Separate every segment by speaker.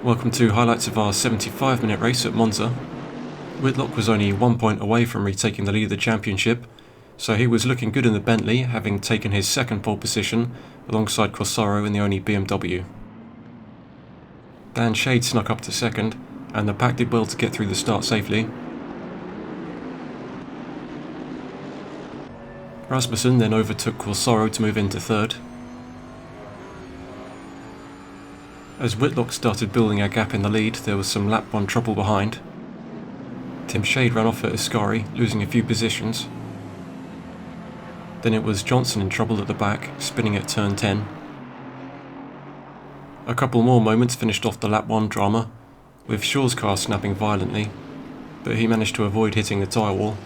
Speaker 1: Welcome to highlights of our 75-minute race at Monza. Whitlock was only 1 point away from retaking the lead of the championship, so he was looking good in the Bentley, having taken his second pole position alongside Corsaro in the only BMW. Dan Shade snuck up to second, and the pack did well to get through the start safely. Rasmussen then overtook Corsaro to move into third. As Whitlock started building a gap in the lead, there was some lap 1 trouble behind. Tim Shade ran off at Ascari, losing a few positions. Then it was Johnson in trouble at the back, spinning at turn 10. A couple more moments finished off the lap 1 drama, with Shaw's car snapping violently, but he managed to avoid hitting the tyre wall.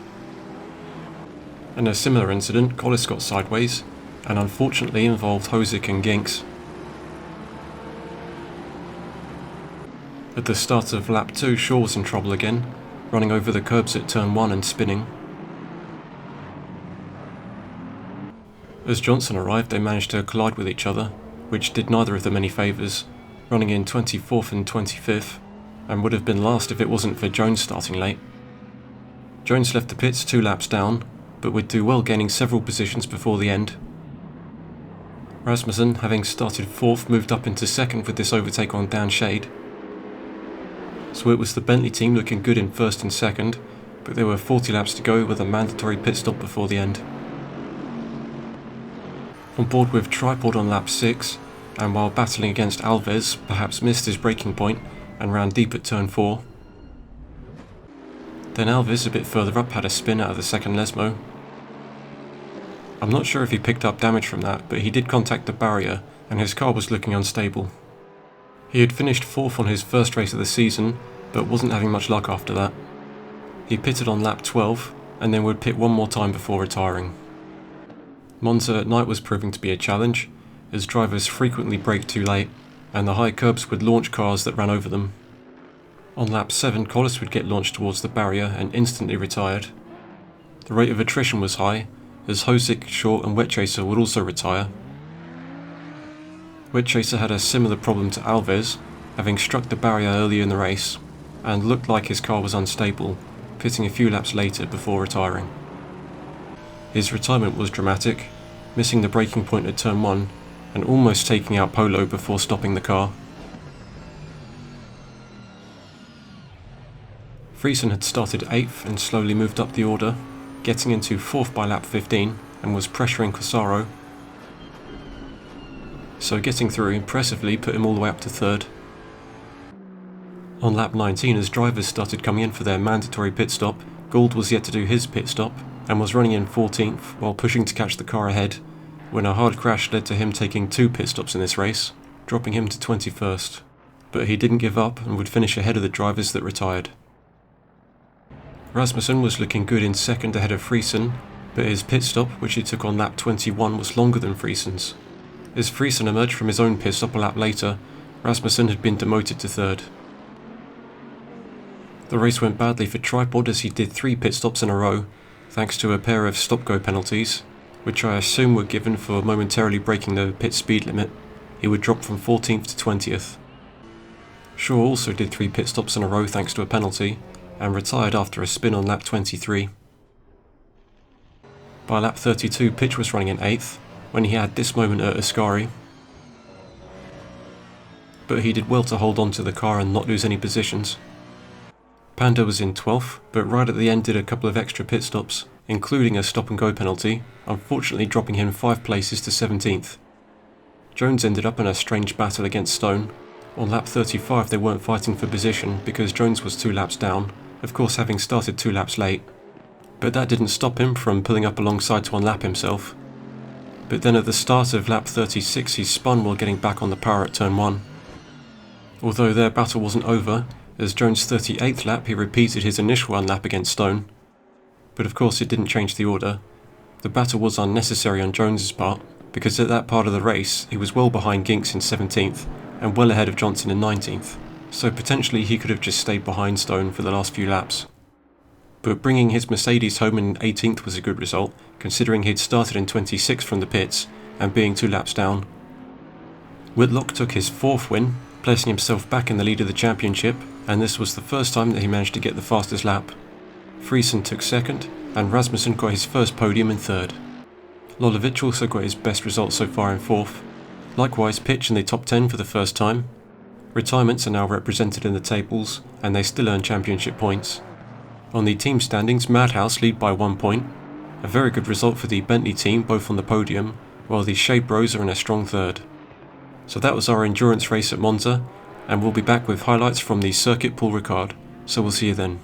Speaker 1: In a similar incident, Collis got sideways, and unfortunately involved Hosick and Ginks. At the start of lap 2, Shaw was in trouble again, running over the curbs at turn 1 and spinning. As Johnson arrived, they managed to collide with each other, which did neither of them any favours, running in 24th and 25th, and would have been last if it wasn't for Jones starting late. Jones left the pits 2 laps down, but would do well gaining several positions before the end. Rasmussen, having started 4th, moved up into 2nd with this overtake on Dan Shade. So it was the Bentley team looking good in 1st and 2nd, but there were 40 laps to go with a mandatory pit stop before the end. On board with Tripod on lap 6, and while battling against Alves, perhaps missed his braking point and ran deep at turn 4. Then Alves, a bit further up, had a spin out of the second Lesmo. I'm not sure if he picked up damage from that, but he did contact the barrier and his car was looking unstable. He had finished 4th on his first race of the season, but wasn't having much luck after that. He pitted on lap 12, and then would pit one more time before retiring. Monza at night was proving to be a challenge, as drivers frequently braked too late, and the high curbs would launch cars that ran over them. On lap 7, Collis would get launched towards the barrier and instantly retired. The rate of attrition was high, as Hosick, Shaw and Wetchaser would also retire. Wetchaser had a similar problem to Alves, having struck the barrier earlier in the race, and looked like his car was unstable, pitting a few laps later before retiring. His retirement was dramatic, missing the braking point at turn 1, and almost taking out Polo before stopping the car. Friesen had started 8th and slowly moved up the order, getting into 4th by lap 15, and was pressuring Corsaro. So getting through impressively put him all the way up to 3rd. On lap 19, as drivers started coming in for their mandatory pit stop, Gould was yet to do his pit stop, and was running in 14th while pushing to catch the car ahead, when a hard crash led to him taking 2 pit stops in this race, dropping him to 21st. But he didn't give up and would finish ahead of the drivers that retired. Rasmussen was looking good in 2nd ahead of Friesen, but his pit stop, which he took on lap 21, was longer than Friesen's. As Friesen emerged from his own pit stop a lap later, Rasmussen had been demoted to 3rd. The race went badly for Tripod as he did 3 pit stops in a row, thanks to a pair of stop-go penalties, which I assume were given for momentarily breaking the pit speed limit. He would drop from 14th to 20th. Shaw also did 3 pit stops in a row thanks to a penalty, and retired after a spin on lap 23. By lap 32, Pitch was running in 8th, when he had this moment at Ascari. But he did well to hold on to the car and not lose any positions. Panda was in 12th, but right at the end did a couple of extra pit stops, including a stop-and-go penalty, unfortunately dropping him 5 places to 17th. Jones ended up in a strange battle against Stone. On lap 35 they weren't fighting for position because Jones was 2 laps down, of course having started 2 laps late. But that didn't stop him from pulling up alongside to unlap himself. But then at the start of lap 36 he spun while getting back on the power at turn 1. Although their battle wasn't over, as Jones' 38th lap he repeated his initial unlap against Stone. But of course it didn't change the order. The battle was unnecessary on Jones' part, because at that part of the race he was well behind Ginks in 17th and well ahead of Johnson in 19th, so potentially he could have just stayed behind Stone for the last few laps. But bringing his Mercedes home in 18th was a good result, considering he'd started in 26th from the pits and being 2 laps down. Whitlock took his 4th win, placing himself back in the lead of the championship, and this was the first time that he managed to get the fastest lap. Friesen took second, and Rasmussen got his first podium in third. Lolovic also got his best result so far in fourth. Likewise, Pitch in the top 10 for the first time. Retirements are now represented in the tables, and they still earn championship points. On the team standings, Madhouse lead by 1 point. A very good result for the Bentley team, both on the podium, while the Shea Bros are in a strong third. So that was our endurance race at Monza, and we'll be back with highlights from the Circuit Paul Ricard, so we'll see you then.